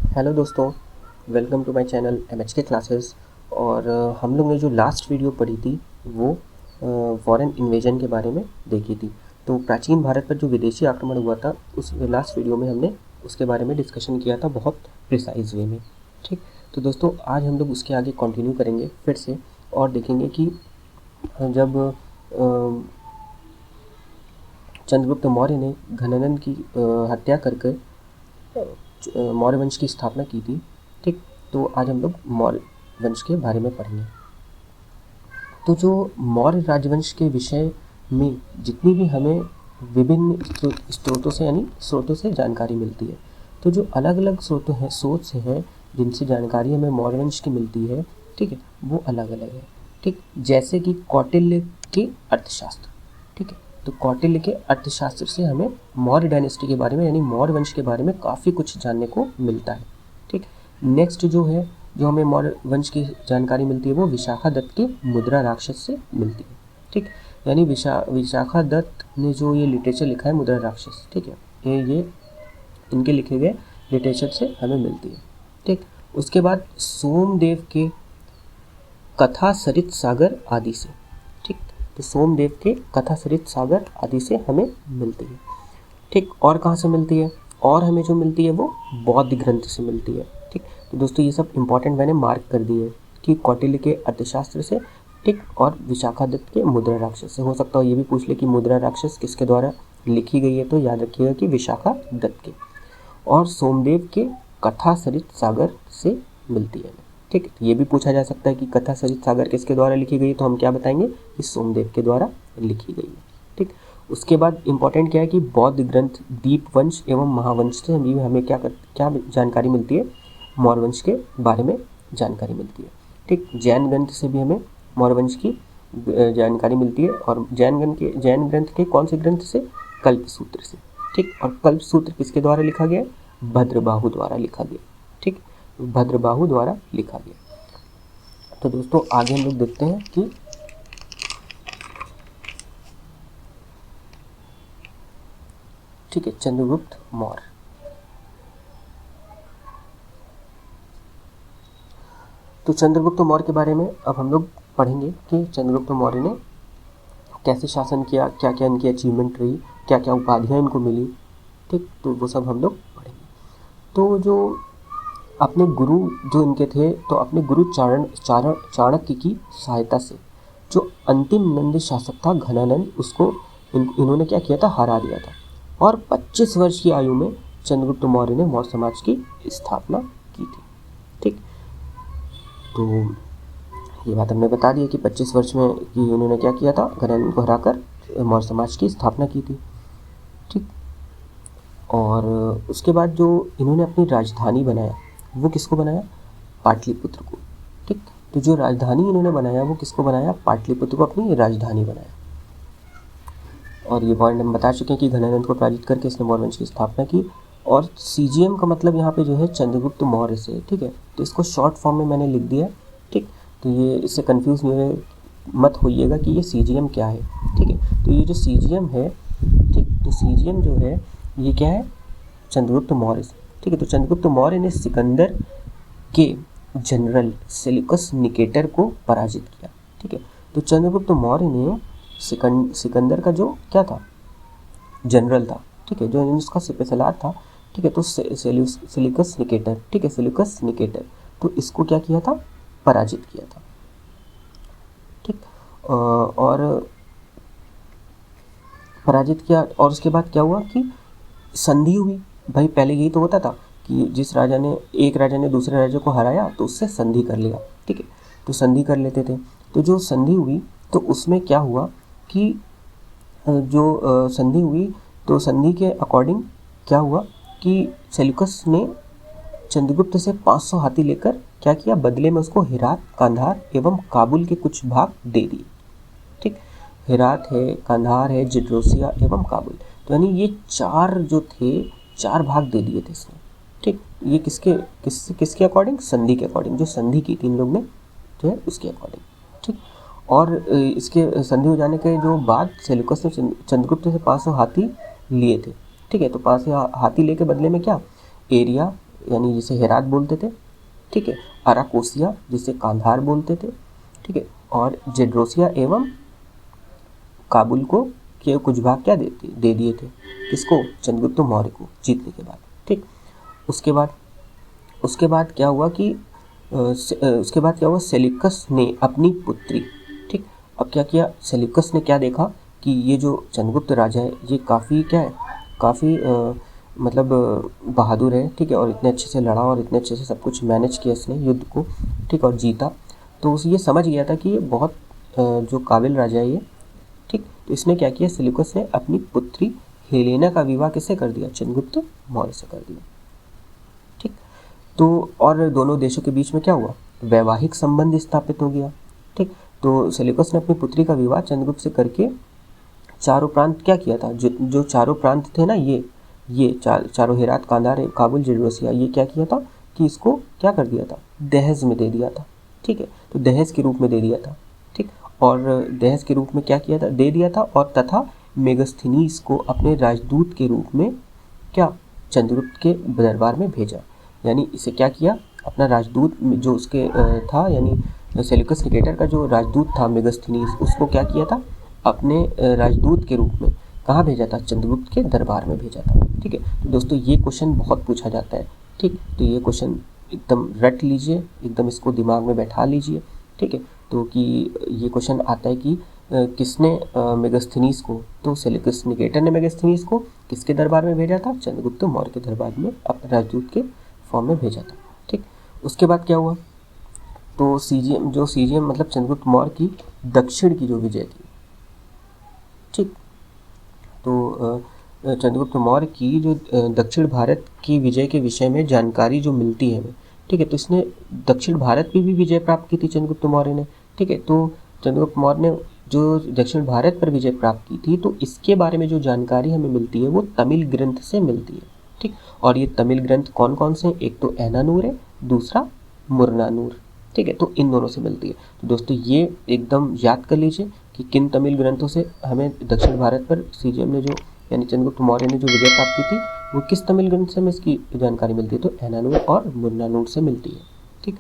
Hello दोस्तों, welcome to my channel MHK classes. और हम लोग ने जो लास्ट वीडियो पढ़ी थी वो फॉरेन इन्वेजन के बारे में देखी थी। तो प्राचीन भारत पर जो विदेशी आक्रमण हुआ था उस लास्ट वीडियो में हमने उसके बारे में डिस्कशन किया था बहुत प्रिसाइज वे में। ठीक, तो दोस्तों आज हम लोग उसके आगे कंटिन्यू करेंगे फिर से और देखेंगे कि जब चंद्रगुप्त मौर्य ने घनानंद की हत्या करके मौर्य वंश की स्थापना की थी। ठीक, तो आज हम लोग मौर्य वंश के बारे में पढ़ेंगे। तो जो मौर्य राजवंश के विषय में जितनी भी हमें विभिन्न स्रोतों से जानकारी मिलती है, तो जो अलग अलग स्रोत से हैं जिनसे जानकारी हमें मौर्य वंश की मिलती है, ठीक है, वो अलग अलग है। ठीक, जैसे कि कौटिल्य के अर्थशास्त्र। ठीक है, तो कौटिल्य के अर्थशास्त्र से हमें मौर्य डायनेस्टी के बारे में यानी मौर्य वंश के बारे में काफ़ी कुछ जानने को मिलता है। ठीक, नेक्स्ट जो हमें मौर्य वंश की जानकारी मिलती है वो विशाखा दत्त के मुद्रा राक्षस से मिलती है। ठीक, यानी विशाखा दत्त ने जो ये लिटरेचर लिखा है मुद्रा राक्षस, ठीक है, ये इनके लिखे गए लिटरेचर से हमें मिलती है। ठीक, उसके बाद सोमदेव के कथा सरित सागर आदि से। ठीक, तो सोमदेव के कथा सरित सागर आदि से हमें मिलती है। ठीक, और कहाँ से मिलती है? और हमें जो मिलती है वो बौद्ध ग्रंथ से मिलती है। ठीक, तो दोस्तों ये सब इंपॉर्टेंट मैंने मार्क कर दिए हैं कि कौटिल्य के अर्थशास्त्र से, ठीक, और विशाखा दत्त के मुद्रा राक्षस से। हो सकता है ये भी पूछ ले कि मुद्रा राक्षस किसके द्वारा लिखी गई है, तो याद रखिएगा कि विशाखा दत्त के। और सोमदेव के कथा सरित सागर से मिलती है। ठीक, ये भी पूछा जा सकता है कि कथा सरित सागर किसके द्वारा लिखी गई है, तो हम क्या बताएंगे कि सोमदेव के द्वारा लिखी गई है। ठीक, उसके बाद इंपॉर्टेंट क्या है कि बौद्ध ग्रंथ दीपवंश एवं महावंश से हमें क्या जानकारी मिलती है, मौर्य वंश के बारे में जानकारी मिलती है। ठीक, जैन ग्रंथ से भी हमें मौर्य वंश की जानकारी मिलती है। और जैन ग्रंथ के कौन से ग्रंथ से? कल्पसूत्र से। ठीक, और कल्पसूत्र किसके द्वारा लिखा गया? भद्रबाहु द्वारा लिखा गया। ठीक, भद्रबाहु द्वारा लिखा गया। तो दोस्तों आगे हम लोग देखते हैं कि ठीक है, चंद्रगुप्त मौर्य। तो चंद्रगुप्त मौर्य के बारे में अब हम लोग पढ़ेंगे कि चंद्रगुप्त मौर्य ने कैसे शासन किया, क्या क्या इनकी अचीवमेंट रही, क्या क्या उपाधियाँ इनको मिली। ठीक, तो वो सब हम लोग पढ़ेंगे। तो जो अपने गुरु जो इनके थे, तो अपने गुरु चाणक्य की सहायता से जो अंतिम नंद शासक था घनानंद, उसको इन्होंने क्या किया था? हरा दिया था। और 25 वर्ष की आयु में चंद्रगुप्त मौर्य ने मौर्य समाज की स्थापना की थी। ठीक, तो ये बात हमने बता दी है कि 25 वर्ष में कि उन्होंने क्या किया था? घनानंद को हराकर मौर्य समाज की स्थापना की थी। ठीक, और उसके बाद जो इन्होंने अपनी राजधानी बनाया वो किसको बनाया? पाटलिपुत्र को। ठीक, तो जो राजधानी इन्होंने बनाया वो किसको बनाया? पाटलिपुत्र को अपनी राजधानी बनाया। और ये पॉइंट हम बता चुके हैं कि घनानंद को पराजित करके इसने मौर्य वंश की स्थापना की। और CGM का मतलब यहाँ पे जो है चंद्रगुप्त मौर्य से। ठीक है, तो इसको शॉर्ट फॉर्म में मैंने लिख दिया। ठीक, तो ये इससे कंफ्यूज मत होइएगा कि ये CGM क्या है। ठीक है, तो ये जो CGM है, ठीक, तो CGM जो है ये क्या है? चंद्रगुप्त मौर्य से। ठीक है, तो चंद्रगुप्त मौर्य ने सिकंदर के जनरल सेल्यूकस निकेटर को पराजित किया। ठीक है, तो चंद्रगुप्त मौर्य ने सिकंदर का जो क्या था? जनरल था। ठीक है, जो उसका सिपहसालार था। ठीक है, तो सेल्यूकस निकेटर, ठीक है, सेल्यूकस निकेटर, तो इसको क्या किया था? पराजित किया था। ठीक, और पराजित किया। और उसके बाद क्या हुआ कि संधि हुई। भाई पहले यही तो होता था कि एक राजा ने दूसरे राजा को हराया तो उससे संधि कर लिया। ठीक है, तो संधि कर लेते थे। तो जो संधि हुई तो उसमें क्या हुआ कि संधि हुई तो संधि के अकॉर्डिंग क्या हुआ कि सेल्यूकस ने चंद्रगुप्त से 500 हाथी लेकर क्या किया? बदले में उसको हेरात, कांधार एवं काबुल के कुछ भाग दे दिए। ठीक, हेरात है, कांधार है, जड्रोसिया एवं काबुल, तो यानी ये चार भाग दे दिए थे इसने। ठीक, ये किसके अकॉर्डिंग? संधि के अकॉर्डिंग, जो संधि की 3 लोग ने जो है उसके अकॉर्डिंग। ठीक, और इसके संधि हो जाने के जो बाद सेल्यूकस ने चंद्रगुप्त से 500 हाथी लिए थे। ठीक है, तो 500 हाथी लेके बदले में क्या? एरिया यानी जिसे हेरात बोलते थे, ठीक है, अराकोसिया जिसे कांधार बोलते थे, ठीक है, और जेड्रोसिया एवं काबुल को के कुछ भाग क्या दे दिए थे, किसको, चंद्रगुप्त मौर्य को जीतने के बाद। ठीक, उसके बाद क्या हुआ कि सेल्यूकस ने अपनी पुत्री, ठीक, अब क्या किया, सेल्यूकस ने क्या देखा कि ये जो चंद्रगुप्त राजा है ये काफ़ी क्या है, काफ़ी मतलब बहादुर है, ठीक है, और इतने अच्छे से लड़ा और इतने अच्छे से सब कुछ मैनेज किया इसने युद्ध को, ठीक, और जीता। तो उसे ये समझ गया था कि ये बहुत जो काबिल राजा है ये, ठीक। तो इसने क्या किया, सेल्यूकस ने अपनी पुत्री हेलेना का विवाह किससे कर दिया, चंद्रगुप्त मौर्य से कर दिया। ठीक, तो और दोनों देशों के बीच में क्या हुआ, वैवाहिक संबंध स्थापित हो गया। ठीक, तो सेल्यूकस ने अपनी पुत्री का विवाह चंद्रगुप्त से करके चारों प्रांत क्या किया था, जो चारों प्रांत थे ना, ये चारों हेरात, कांधार, काबुल, जेड्रोसिया, ये क्या किया था कि इसको क्या कर दिया था, दहेज में दे दिया था। ठीक है, तो दहेज के रूप में दे दिया था। ठीक, और दहेज के रूप में क्या किया था, दे दिया था, और तथा मेगस्थनीस को अपने राजदूत के रूप में क्या, चंद्रगुप्त के दरबार में भेजा। यानी इसे क्या किया, अपना राजदूत जो उसके था, यानी सेल्यूकस निकेटर का जो राजदूत था मेगस्थनीस, उसको क्या किया था, अपने राजदूत के रूप में कहाँ भेजा था, चंद्रगुप्त के दरबार में भेजा था। ठीक है, तो दोस्तों ये क्वेश्चन बहुत पूछा जाता है। ठीक, तो ये क्वेश्चन एकदम रट लीजिए, एकदम इसको दिमाग में बैठा लीजिए। ठीक है, तो कि ये क्वेश्चन आता है कि किसने मेगस्थनीस को, तो सेल्यूकस निकेटर ने मेगस्थनीस को किसके दरबार में भेजा था, चंद्रगुप्त मौर्य के दरबार में अपने राजदूत के फॉर्म में भेजा था। ठीक, उसके बाद क्या हुआ, तो सीजीएम मतलब चंद्रगुप्त मौर्य की दक्षिण की जो विजय थी। ठीक, तो चंद्रगुप्त मौर्य की जो दक्षिण भारत की विजय के विषय में जानकारी जो मिलती है हमें, ठीक है, तो इसने दक्षिण भारत में भी विजय प्राप्त की थी चंद्रगुप्त मौर्य ने। ठीक है, तो चंद्रगुप्त मौर्य ने जो दक्षिण भारत पर विजय प्राप्त की थी, तो इसके बारे में जो जानकारी हमें मिलती है वो तमिल ग्रंथ से मिलती है। ठीक, और ये तमिल ग्रंथ कौन कौन से, एक तो ऐनानूर है, दूसरा मुरनानूर। ठीक है, तो इन दोनों से मिलती है। तो दोस्तों ये एकदम याद कर लीजिए कि किन तमिल ग्रंथों से हमें दक्षिण भारत पर सीजीएम ने जो, यानी चंद्रगुप्त मौर्य ने जो विजय प्राप्त की थी, वो किस तमिल ग्रंथ से हमें इसकी जानकारी मिलती है, तो ऐनानूर और मुरनानूर से मिलती है। ठीक,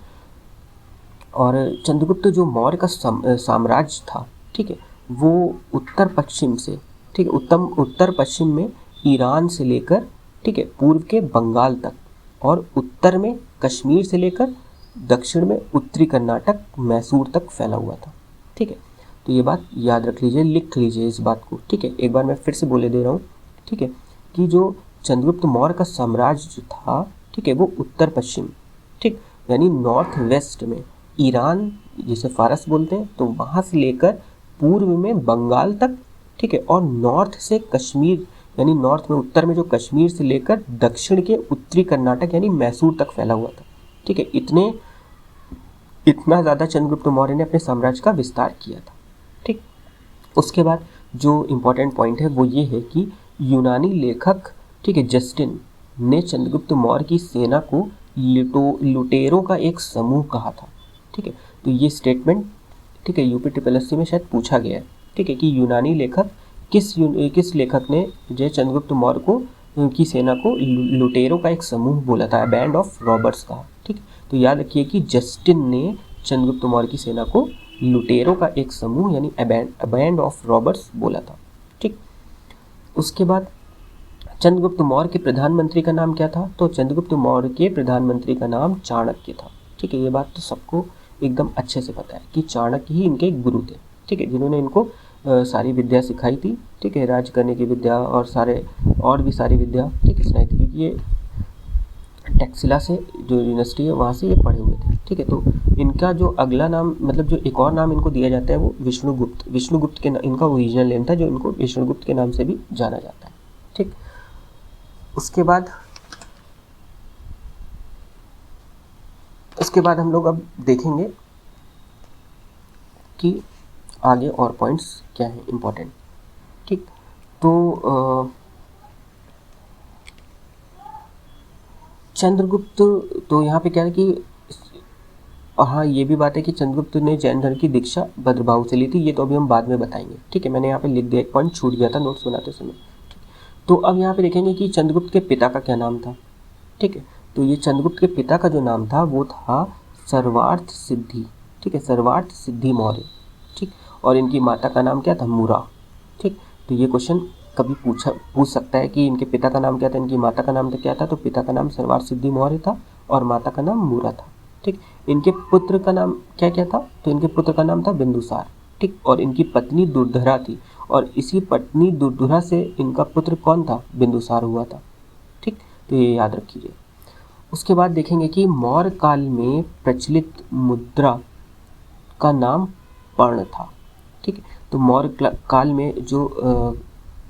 और चंद्रगुप्त जो मौर्य का साम्राज्य था, ठीक है, वो उत्तर पश्चिम से, ठीक है, उत्तर पश्चिम में ईरान से लेकर, ठीक है, पूर्व के बंगाल तक, और उत्तर में कश्मीर से लेकर दक्षिण में उत्तरी कर्नाटक, मैसूर तक फैला हुआ था। ठीक है, तो ये बात याद रख लीजिए, लिख लीजिए इस बात को। ठीक है, एक बार मैं फिर से बोले दे रहा हूँ। ठीक है, कि जो चंद्रगुप्त मौर्य का साम्राज्य था, ठीक है, वो उत्तर पश्चिम, ठीक, यानी नॉर्थ वेस्ट में ईरान जिसे फारस बोलते हैं, तो वहाँ से लेकर पूर्व में बंगाल तक, ठीक है, और नॉर्थ से कश्मीर, यानी नॉर्थ में उत्तर में जो कश्मीर से लेकर दक्षिण के उत्तरी कर्नाटक यानी मैसूर तक फैला हुआ था। ठीक है, इतना ज़्यादा चंद्रगुप्त मौर्य ने अपने साम्राज्य का विस्तार किया था। ठीक, उसके बाद जो इम्पोर्टेंट पॉइंट है वो ये है कि यूनानी लेखक, ठीक है, जस्टिन ने चंद्रगुप्त मौर्य की सेना को लुटेरों का एक समूह कहा था। ठीक है, तो ये स्टेटमेंट, ठीक है, यूपीटीपीएससी में शायद पूछा गया है। ठीक है, कि यूनानी लेखक किस लेखक ने जो चंद्रगुप्त मौर्य को की सेना को लुटेरों का एक समूह बोला था, बैंड ऑफ रॉबर्स कहा। ठीक, तो याद रखिए कि जस्टिन ने चंद्रगुप्त मौर्य की सेना को लुटेरों का एक समूह यानी बैंड ऑफ रॉबर्स बोला था। ठीक, उसके बाद चंद्रगुप्त मौर्य के प्रधानमंत्री का नाम क्या था, तो चंद्रगुप्त मौर्य के प्रधानमंत्री का नाम चाणक्य था। ठीक है, ये बात तो सबको एकदम अच्छे से पता है कि चाणक्य ही इनके गुरु थे। ठीक है, जिन्होंने इनको सारी विद्या सिखाई थी। ठीक है, राज करने की विद्या और भी सारी विद्या, ठीक है, सिखाई थी, क्योंकि ये टैक्सिला से जो यूनिवर्सिटी है वहाँ से ये पढ़े हुए थे। ठीक है, तो इनका जो अगला नाम, मतलब जो एक और नाम इनको दिया जाता है वो विष्णुगुप्त के इनका ओरिजिनल नेम था, जो इनको विष्णुगुप्त के नाम से भी जाना जाता है। ठीक, उसके बाद हम लोग अब देखेंगे कि आगे और पॉइंट्स क्या हैं इम्पोर्टेंट। ठीक, तो चंद्रगुप्त, तो यहाँ पे क्या है कि हाँ, ये भी बात है कि चंद्रगुप्त ने जैन धर्म की दीक्षा भद्रबाहु से ली थी। ये तो अभी हम बाद में बताएंगे। ठीक है, मैंने यहाँ पे लिख दिया, एक पॉइंट छूट गया था नोट्स बनाते समय। तो अब यहाँ पे देखेंगे कि चंद्रगुप्त के पिता का क्या नाम था। ठीक है, तो ये चंद्रगुप्त के पिता का जो नाम था वो था सर्वार्थ सिद्धि, ठीक है, सर्वार्थ सिद्धि मौर्य, ठीक। और इनकी माता का नाम क्या था, मुरा, ठीक। तो ये क्वेश्चन कभी पूछ सकता है कि इनके पिता का नाम क्या था, इनकी माता का नाम क्या था। तो पिता का नाम सर्वार्थ सिद्धि मौर्य था और माता का नाम मुरा था, ठीक। इनके पुत्र का नाम क्या क्या था, तो इनके पुत्र का नाम था बिंदुसार, ठीक। और इनकी पत्नी दुर्धरा थी और इसी पत्नी दुर्धरा से इनका पुत्र कौन था, बिंदुसार हुआ था, ठीक। तो ये याद रखिए। उसके बाद देखेंगे कि मौर्य काल में प्रचलित मुद्रा का नाम पर्ण था, ठीक है। तो मौर्य काल में जो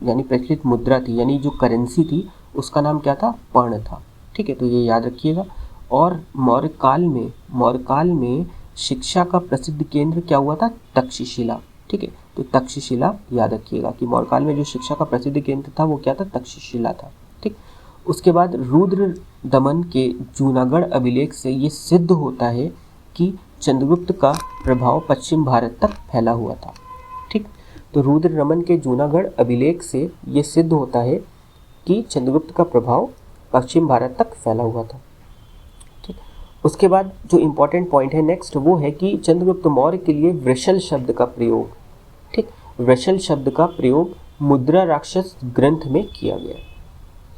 यानी प्रचलित मुद्रा थी, यानी जो करेंसी थी, उसका नाम क्या था, पर्ण था, ठीक है। तो ये याद रखिएगा। और मौर्य काल में शिक्षा का प्रसिद्ध केंद्र क्या हुआ था, तक्षशिला, ठीक है। तो तक्षशिला याद रखिएगा कि मौर्य काल में जो शिक्षा का प्रसिद्ध केंद्र था वो क्या था, तक्षशिला था, ठीक। उसके बाद रुद्र दमन के जूनागढ़ अभिलेख से ये सिद्ध होता है कि चंद्रगुप्त का प्रभाव पश्चिम भारत तक फैला हुआ था, ठीक। तो रुद्र दमन के जूनागढ़ अभिलेख से ये सिद्ध होता है कि चंद्रगुप्त का प्रभाव पश्चिम भारत तक फैला हुआ था, ठीक। उसके बाद जो इम्पोर्टेंट पॉइंट है नेक्स्ट वो है कि चंद्रगुप्त मौर्य के लिए वृषल शब्द का प्रयोग, ठीक, वृषल शब्द का प्रयोग मुद्रा राक्षस ग्रंथ में किया गया,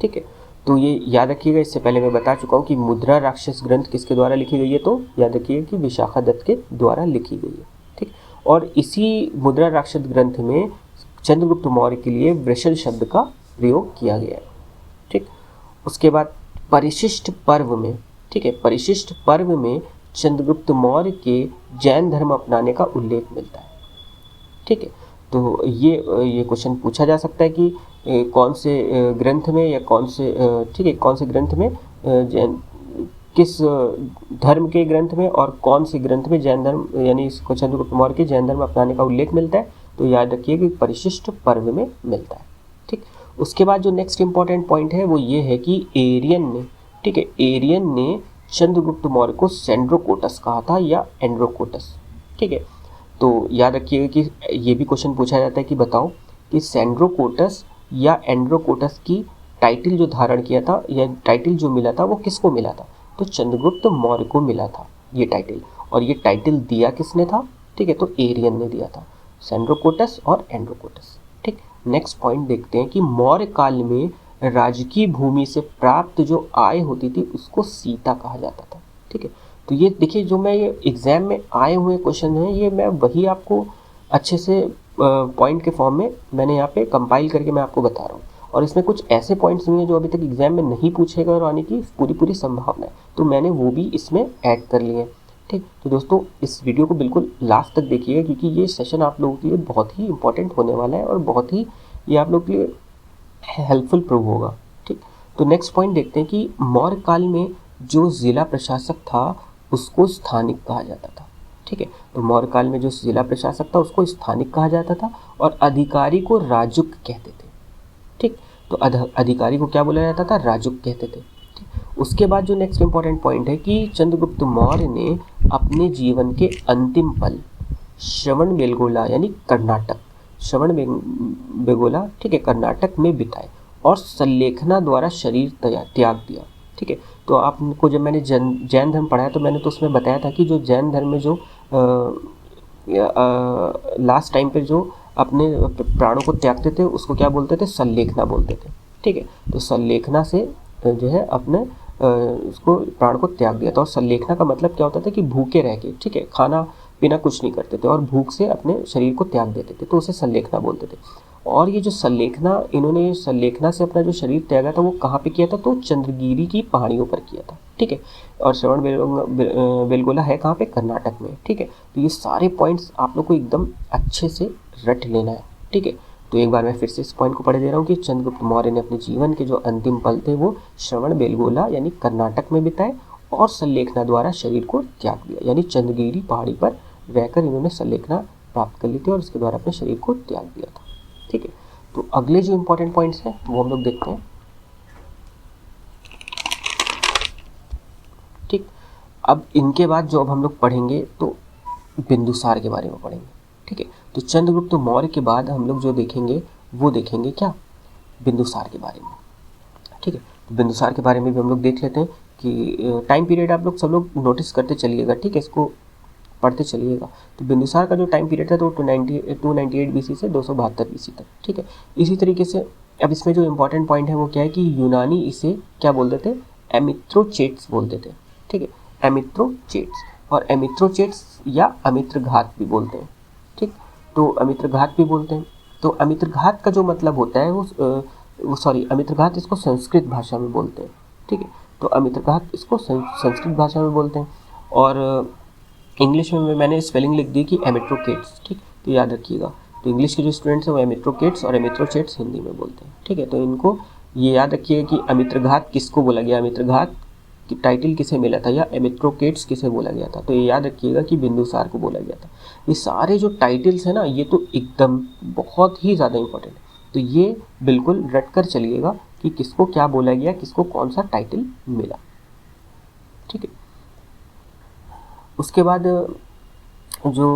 ठीक है। तो ये याद रखिएगा, इससे पहले मैं बता चुका हूँ कि मुद्रा राक्षस ग्रंथ किसके द्वारा लिखी गई है, तो याद रखिएगा कि विशाखा दत्त के द्वारा लिखी गई है, ठीक। और इसी मुद्रा राक्षस ग्रंथ में चंद्रगुप्त मौर्य के लिए वृषल शब्द का प्रयोग किया गया है, ठीक। उसके बाद परिशिष्ट पर्व में, ठीक है, परिशिष्ट पर्व में चंद्रगुप्त मौर्य के जैन धर्म अपनाने का उल्लेख मिलता है, ठीक है। तो ये क्वेश्चन पूछा जा सकता है कि कौन से ग्रंथ में या कौन से ठीक है, कौन से ग्रंथ में किस धर्म के ग्रंथ में और कौन से ग्रंथ में जैन धर्म यानी इसको चंद्रगुप्त मौर्य के जैन धर्म अपनाने का उल्लेख मिलता है। तो याद रखिए कि परिशिष्ट पर्व में मिलता है, ठीक। उसके बाद जो नेक्स्ट इंपॉर्टेंट पॉइंट है वो ये है कि एरियन ने, ठीक है, एरियन ने चंद्रगुप्त मौर्य को सेंड्रोकोटस कहा था या एंड्रोकोटस, ठीक है। तो याद रखिएगा कि ये भी क्वेश्चन पूछा जाता है कि बताओ कि सेंड्रोकोटस या एंड्रोकोटस की टाइटल जो धारण किया था या टाइटल जो मिला था वो किसको मिला था, तो चंद्रगुप्त मौर्य को मिला था ये टाइटल। और ये टाइटल दिया किसने था, ठीक है, तो एरियन ने दिया था, सेंड्रोकोटस और एंड्रोकोटस, ठीक। नेक्स्ट पॉइंट देखते हैं कि मौर्य काल में राजकीय भूमि से प्राप्त जो आय होती थी उसको सीता कहा जाता था, ठीक है। तो ये देखिए, जो मैं ये एग्जाम में आए हुए क्वेश्चन हैं ये मैं वही आपको अच्छे से पॉइंट के फॉर्म में मैंने यहाँ पे कंपाइल करके मैं आपको बता रहा हूँ। और इसमें कुछ ऐसे पॉइंट्स भी हैं जो अभी तक एग्जाम में नहीं पूछे गए और आने की पूरी संभावना है, तो मैंने वो भी इसमें ऐड कर लिए हैं, ठीक। तो दोस्तों इस वीडियो को बिल्कुल लास्ट तक देखिएगा क्योंकि ये सेशन आप लोगों के लिए बहुत ही इंपॉर्टेंट होने वाला है और बहुत ही ये आप लोगों के लिए हेल्पफुल प्रूव होगा, ठीक। तो नेक्स्ट पॉइंट देखते हैं कि मौर्य काल में जो जिला प्रशासक था उसको स्थानिक कहा जाता था, ठीक है। तो मौर्य काल में जो जिला प्रशासक था उसको स्थानिक कहा जाता था और अधिकारी को राजुक कहते थे, ठीक। तो अधिकारी को क्या बोला जाता था, राजुक कहते थे, ठीक। उसके बाद जो नेक्स्ट इंपॉर्टेंट पॉइंट है कि चंद्रगुप्त मौर्य ने अपने जीवन के अंतिम पल श्रवणबेलगोला यानी कर्नाटक, श्रवणबेलगोला, ठीक है, कर्नाटक में बिताए और संलेखना द्वारा शरीर त्याग दिया, ठीक है। तो आपको जब मैंने जैन धर्म पढ़ाया तो मैंने तो उसमें बताया था कि जो जैन धर्म में जो लास्ट टाइम पे जो अपने प्राणों को त्यागते थे उसको क्या बोलते थे, संलेखना बोलते थे, ठीक है। तो संलेखना से जो है अपने उसको प्राण को त्याग दिया था। और संलेखना का मतलब क्या होता था कि भूखे रह के, ठीक है, खाना पीना कुछ नहीं करते थे और भूख से अपने शरीर को त्याग देते थे, तो उसे संलेखना बोलते थे। और ये जो संलेखना, इन्होंने संलेखना से अपना जो शरीर त्यागा था वो कहाँ पे किया था, तो चंद्रगिरी की पहाड़ियों पर किया था, ठीक है। और श्रवणबेलगोला है कहाँ पे, कर्नाटक में, ठीक है। तो ये सारे पॉइंट्स आप लोग को एकदम अच्छे से रट लेना है, ठीक है। तो एक बार मैं फिर से इस पॉइंट को पढ़ दे रहा हूँ कि चंद्रगुप्त मौर्य ने अपने जीवन के जो अंतिम पल थे वो श्रवणबेलगोला यानी कर्नाटक में बिताए और संलेखना द्वारा शरीर को त्याग दिया, यानी चंद्रगिरी पहाड़ी पर रहकर इन्होंने संलेखना प्राप्त कर ली थी और इसके द्वारा अपने शरीर को त्याग दिया था, ठीक है। तो अगले जो इंपॉर्टेंट पॉइंट्स हैं वो हम लोग देखते हैं, ठीक। अब इनके बाद जो अब हम लोग पढ़ेंगे तो बिंदुसार के बारे में पढ़ेंगे, ठीक है। तो चंद्रगुप्त मौर्य के बाद हम लोग जो देखेंगे वो देखेंगे क्या, बिंदुसार के बारे में, ठीक है। तो बिंदुसार के बारे में भी हम लोग देख लेते हैं कि टाइम पीरियड आप लोग सब लोग नोटिस करते चलिएगा, ठीक है, इसको पढ़ते चलिएगा। तो बिंदुसार का जो टाइम पीरियड था तो 298 BC से 272 BC तक, ठीक है। इसी तरीके से अब इसमें जो इम्पोर्टेंट पॉइंट है वो क्या है कि यूनानी इसे क्या बोलते थे, एमिथ्रोचेट्स बोलते थे, ठीक है, एमिथ्रोचेट्स। और एमिथ्रोचेट्स या अमित्रघात भी बोलते हैं, ठीक। तो अमित्रघात भी बोलते हैं। तो अमित्रघात का जो मतलब होता है वो सॉरी अमित्रघात इसको संस्कृत भाषा में बोलते हैं, ठीक है। तो अमित्रघात इसको संस्कृत भाषा में बोलते हैं। और इंग्लिश में मैंने स्पेलिंग लिख दी कि एमिट्रोकेट्स, ठीक। तो याद रखिएगा, तो इंग्लिश के जो स्टूडेंट्स हैं वो एमिट्रोकेट्स और एमिट्रोचेट्स हिंदी में बोलते हैं, ठीक है। तो इनको ये याद रखिएगा कि अमित्रघात किसको बोला गया, अमित्रघात की टाइटल किसे मिला था या एमिट्रोकेट्स किसे बोला गया था। तो ये याद रखिएगा कि बिंदुसार को बोला गया था। ये सारे जो टाइटल्स हैं ना, ये तो एकदम बहुत ही ज़्यादा इंपॉर्टेंट है। तो ये बिल्कुल रट कर चलिएगा कि किसको क्या बोला गया, किसको कौन सा टाइटल मिला, ठीक है। उसके बाद जो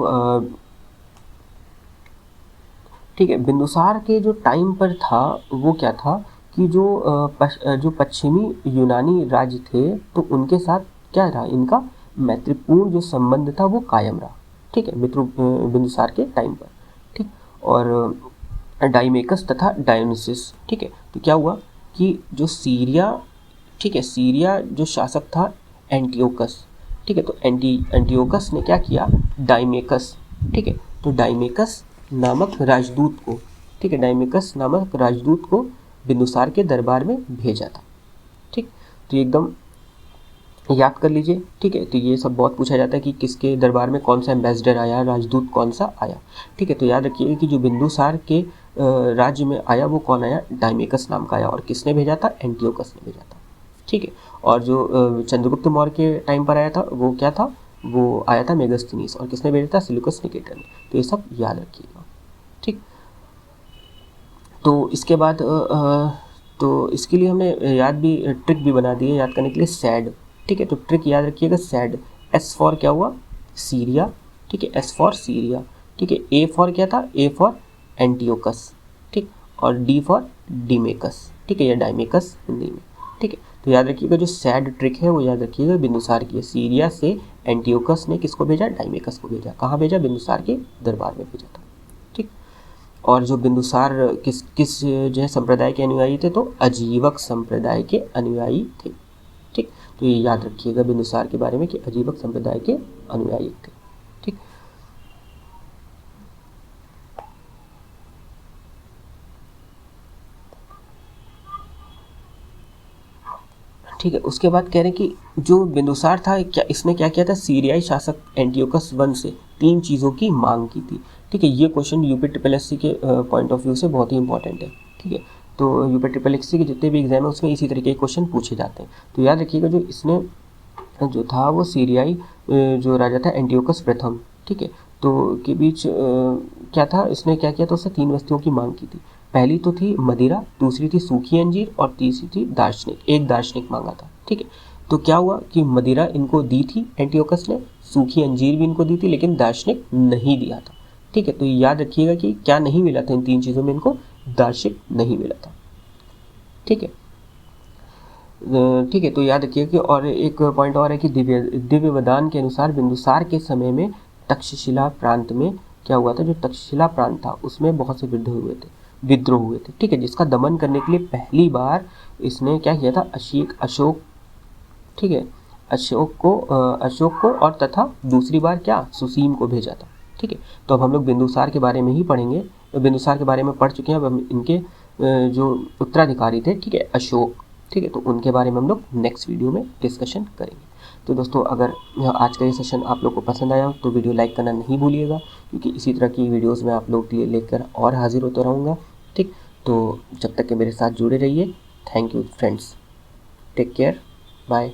ठीक है, बिंदुसार के जो टाइम पर था वो क्या था कि जो पश्चिमी यूनानी राज्य थे तो उनके साथ क्या रहा, इनका मैत्रीपूर्ण जो संबंध था वो कायम रहा, ठीक है, बिंदुसार के टाइम पर, ठीक। और डाइमेकस तथा डायोनिसिस, ठीक है। तो क्या हुआ कि जो सीरिया, ठीक है, सीरिया जो शासक था एंटियोकस, ठीक है। तो एंटियोकस ने क्या किया, डाइमेकस, ठीक है, तो डाइमेकस नामक राजदूत को, ठीक है, डाइमेकस नामक राजदूत को बिंदुसार के दरबार में भेजा था, ठीक। तो एकदम याद कर लीजिए, ठीक है। तो ये सब बहुत पूछा जाता है कि किसके दरबार में कौन सा एम्बेसडर आया, राजदूत कौन सा आया, ठीक है। तो याद रखिएगा कि जो बिंदुसार के राज्य में आया वो कौन आया, डाइमेकस नाम का आया। और किसने भेजा था, एंटियोकस ने भेजा था, ठीक है। और जो चंद्रगुप्त मौर्य के टाइम पर आया था वो क्या था, वो आया था मेगास्थनीस। और किसने भेजा था, सिलूकस निकेटर ने। तो ये सब याद रखिएगा, ठीक। तो इसके बाद तो इसके लिए हमने याद भी ट्रिक भी बना दी है याद करने के लिए, सैड, ठीक है। तो ट्रिक याद रखिएगा, सैड, एस फॉर क्या हुआ, सीरिया, ठीक है, एस फॉर सीरिया, ठीक है। ए फॉर क्या था, ए फॉर एंटियोकस, ठीक। और डी फॉर डीमेकस, ठीक है, या डाइमेकस हिंदी में, ठीक है। तो याद रखिएगा जो सैड ट्रिक है वो याद रखिएगा बिंदुसार की है। सीरिया से एंटियोकस ने किसको भेजा, डाइमेकस को भेजा। कहाँ भेजा, बिंदुसार के दरबार में भेजा था, ठीक। और जो बिंदुसार किस जो है संप्रदाय के अनुयायी थे, तो अजीवक संप्रदाय के अनुयायी थे, ठीक। तो ये याद रखिएगा बिंदुसार के बारे में कि अजीवक संप्रदाय के अनुयायी थे, ठीक। ठीक है, उसके बाद कह रहे हैं कि जो बिंदुसार था क्या इसने क्या किया था, सीरियाई शासक एंटियोकस वन से 3 चीज़ों की मांग की थी, ठीक है। ये क्वेश्चन यूपी ट्रिपल एससी के पॉइंट ऑफ व्यू से बहुत ही इंपॉर्टेंट है, ठीक है। तो यूपी ट्रिपल एससी के जितने भी एग्जाम है उसमें इसी तरीके के क्वेश्चन पूछे जाते हैं। तो याद रखिएगा जो इसने जो था वो सीरियाई जो राजा था एंटियोकस प्रथम, ठीक है, तो के बीच क्या था, इसने क्या किया था, उससे 3 वस्तुओं की मांग की थी। पहली तो थी मदिरा, दूसरी थी सूखी अंजीर और तीसरी थी दार्शनिक, एक दार्शनिक मांगा था, ठीक है। तो क्या हुआ कि मदिरा इनको दी थी एंटियोकस ने, सूखी अंजीर भी इनको दी थी, लेकिन दार्शनिक नहीं दिया था, ठीक है। तो याद रखिएगा कि क्या नहीं मिला था, इन 3 चीज़ों में इनको दार्शनिक नहीं मिला था, ठीक है, ठीक है। तो याद रखिए कि और एक पॉइंट और है कि दिव्य वदान के अनुसार बिंदुसार के समय में तक्षशिला प्रांत में क्या हुआ था, जो तक्षशिला प्रांत था उसमें बहुत से विद्रोह हुए थे, ठीक है, जिसका दमन करने के लिए पहली बार इसने क्या किया था, अशोक, ठीक है, अशोक को और तथा दूसरी बार क्या, सुसीम को भेजा था, ठीक है। तो अब हम लोग बिंदुसार के बारे में ही पढ़ेंगे। बिंदुसार के बारे में पढ़ चुके हैं, अब हम इनके जो उत्तराधिकारी थे, ठीक है, अशोक, ठीक है, तो उनके बारे में हम लोग नेक्स्ट वीडियो में डिस्कशन करेंगे। तो दोस्तों अगर आज का ये सेशन आप लोग को पसंद आया तो वीडियो लाइक करना नहीं भूलिएगा, क्योंकि इसी तरह की वीडियोस में आप लोग के लिए लेकर और हाजिर होता रहूँगा, ठीक। तो जब तक के मेरे साथ जुड़े रहिए, thank you friends, take care, bye.